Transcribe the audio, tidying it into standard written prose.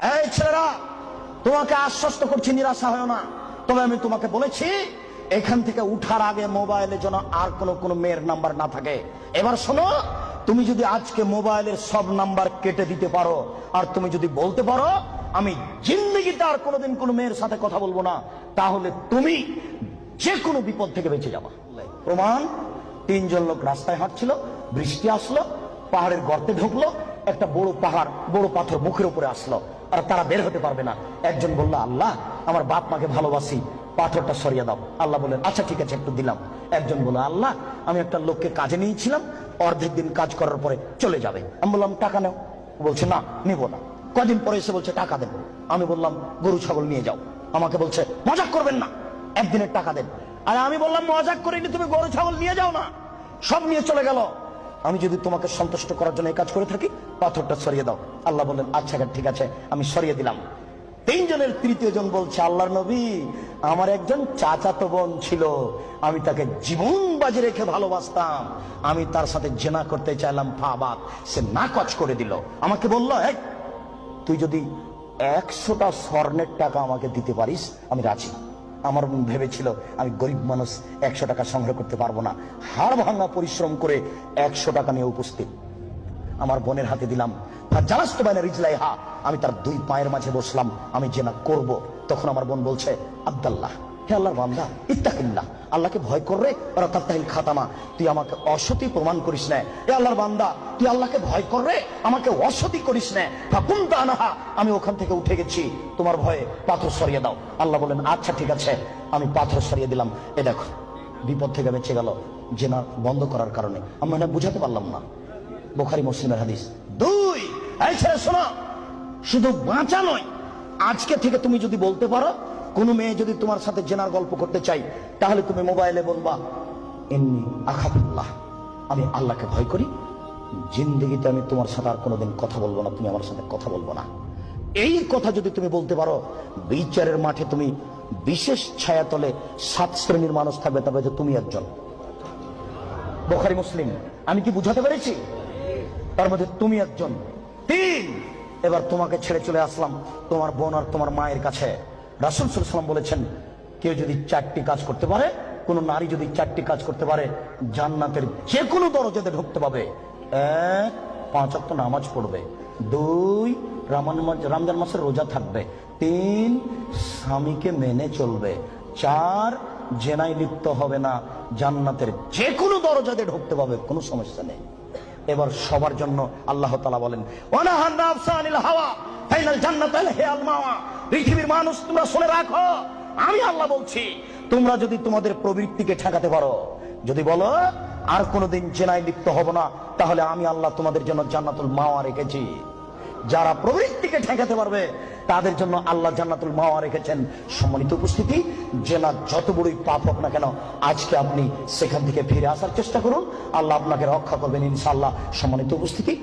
এই ছেলেরা, তোমাকে আশ্বস্ত করছি, নিরাশা হয় না। তবে আমি তোমাকে বলেছি, এখান থেকে উঠার আগে মোবাইলে যেন আর কোনো মেয়ের নাম্বার না থাকে। এবার শোনো, তুমি যদি আজকে মোবাইলের সব নাম্বার কেটে দিতে পারো, আর তুমি যদি বলতে পারো আমি জিন্দেগিতে আর কোনোদিন কোনো মেয়ের সাথে কথা বলবো না, তাহলে তুমি যে কোনো বিপদ থেকে বেঁচে যাবা। প্রমাণ, তিনজন লোক রাস্তায় হাঁটছিল, বৃষ্টি আসলো, পাহাড়ের গর্তে ঢুকলো, একটা বড় পাহাড়, বড় পাথর মুখের উপরে আসলো, আর তারা বের হতে পারবে না। একজন বলল, আল্লাহ, আমার বাপ মাকে ভালোবাসি, পাথরটা সরিয়ে দাও। আল্লাহ বললেন, আচ্ছা ঠিক আছে, একটু দিলাম। একজন বলল, আল্লাহ, আমি একটা লোককে কাজে নিয়েছিলাম, অর্ধেক দিন কাজ করার পরে চলে যাবে। আমি বললাম, টাকা নেও। বলছে, না, নিব না। কদিন পরে এসে বলছে, টাকা দেন। আমি বললাম, গরু ছাগল নিয়ে যাও। আমাকে বলছে, মজাক করবেন না, একদিনের টাকা দেন। আর আমি বললাম, মজাক করিনি, তুমি গরু ছাগল নিয়ে যাও না। সব নিয়ে চলে গেল। আমি যদি তোমাকে সন্তুষ্ট করার জন্য এই কাজ করে থাকি, পাথরটা সরিয়ে দাও। আল্লাহ বললেন, আচ্ছা ঠিক আছে, আমি সরিয়ে দিলাম। তিনজনের তৃতীয় জন বলছে, আল্লাহর নবী, আমার একজন চাচাতো বোন ছিল, আমি তাকে জীবন বাজি রেখে ভালোবাসতাম, আমি তার সাথে জেনা করতে চাইলাম, ফাবাত, সে নাকচ করে দিল। আমাকে বলল, তুই যদি 100টা স্বর্ণের টাকা আমাকে দিতে পারিস, আমি রাজি। আমার মন ভেবেছিল, আমি গরিব মানুষ, 100 টাকা সংগ্রহ করতে পারবো না। হাড় ভাঙা পরিশ্রম করে 100 টাকা নিয়ে উপস্থিত আমার বোনের হাতে দিলাম। আমি তার দুই পায়ের মাঝে বসলাম, আমি জেনা করব। তখন আমার বোন বলছে, আব্দুল্লাহ, হে আল্লাহর বান্দা, ইত্তাকিল্লাহ, আল্লাহকে ভয় কররে, ওরা তাফতাহিল খাতামা, তুই আমাকে অসতী প্রমাণ করিস না। হে আল্লাহর বান্দা, তুই আল্লাহকে ভয় কররে, আমাকে অসতী করিস না। ফাকুনতা আনহা, আমি ওখান থেকে উঠে গেছি, তোমার ভয়ে পাথর সরিয়ে দাও। আল্লাহ বলেন, আচ্ছা ঠিক আছে, আমি পাথর সরিয়ে দিলাম। এ দেখো, বিপদ থেকে বেঁচে গেল জেনা বন্ধ করার কারণে। আমি না বুঝাতে পারলাম না। বুখারী মুসলিমের হাদিস। দুই, এই ছেলে শোনো, শুধু বাঁচা নয়, আজকে থেকে তুমি যদি বলতে পারো, কোন মেয়ে যদি তোমার সাথে জেনার গল্প করতে চাই, তাহলে তুমি মোবাইলে বলবা, ইন্নী আখাফুল্লাহ, আমি আল্লাহকে ভয় করি, জিন্দেগিতে আমি তোমার সাথে আর কোনোদিন কথা বলবো না, তুমি আমার সাথে কথা বলবো না। এই কথা যদি তুমি বলতে পারো, বিচারের মাঠে তুমি বিশেষ ছায়াতলে 7 শ্রেণীর মানুষ থাকবে, তবে তুমি একজন। বুখারী মুসলিম। আমি কি বুঝাতে পেরেছি? তার মধ্যে তুমি একজন। 3, এবার তোমাকে ছেড়ে চলে আসলাম তোমার বোন আর তোমার মায়ের কাছে। রাসূল সাল্লাল্লাহু আলাইহি ওয়াসাল্লাম বলেছেন, কেউ যদি 4টি কাজ করতে পারে, কোন নারী যদি 4টি কাজ করতে পারে, জান্নাতের যে কোনো দরজাতে ঢুকতে পাবে। 1, 5 ওয়াক্ত নামাজ পড়বে। 2, রমজান মাসের রোজা থাকবে। 3, স্বামীকে মেনে চলবে। 4, জেনায় লিপ্ত হবে না, জান্নাতের যে কোনো দরজাতে ঢুকতে পাবে, কোনো সমস্যা নেই। এবার সবার জন্য আল্লাহ তাআলা বলেন, ওয়ানাহান নাফসা আনিল হাওয়া ফাইনাল জান্নাতাল হিয়াল মাওয়া। পৃথিবীর মানুষ, তোমরা শুনে রাখো, আমি আল্লাহ বলছি, তোমরা যদি তোমাদের প্রবৃত্তিকে ঠেকাতে পারো, যদি বলো আর কোনোদিন জেনায় লিপ্ত হব না, তাহলে আমি আল্লাহ তোমাদের জন্য জান্নাতুল মাওয়া রেখেছি। যারা প্রবৃত্তিকে ঠেকাতে পারবে, তাদের জন্য আল্লাহ জান্নাতুল মাওয়া রেখেছেন। সম্মানিত উপস্থিতি, জেনা যত বড়ই পাপ হোক না কেন, আজকে আপনি সেখান থেকে ফিরে আসার চেষ্টা করুন, আল্লাহ আপনাকে রক্ষা করবেন ইনশাআল্লাহ। সম্মানিত উপস্থিতি।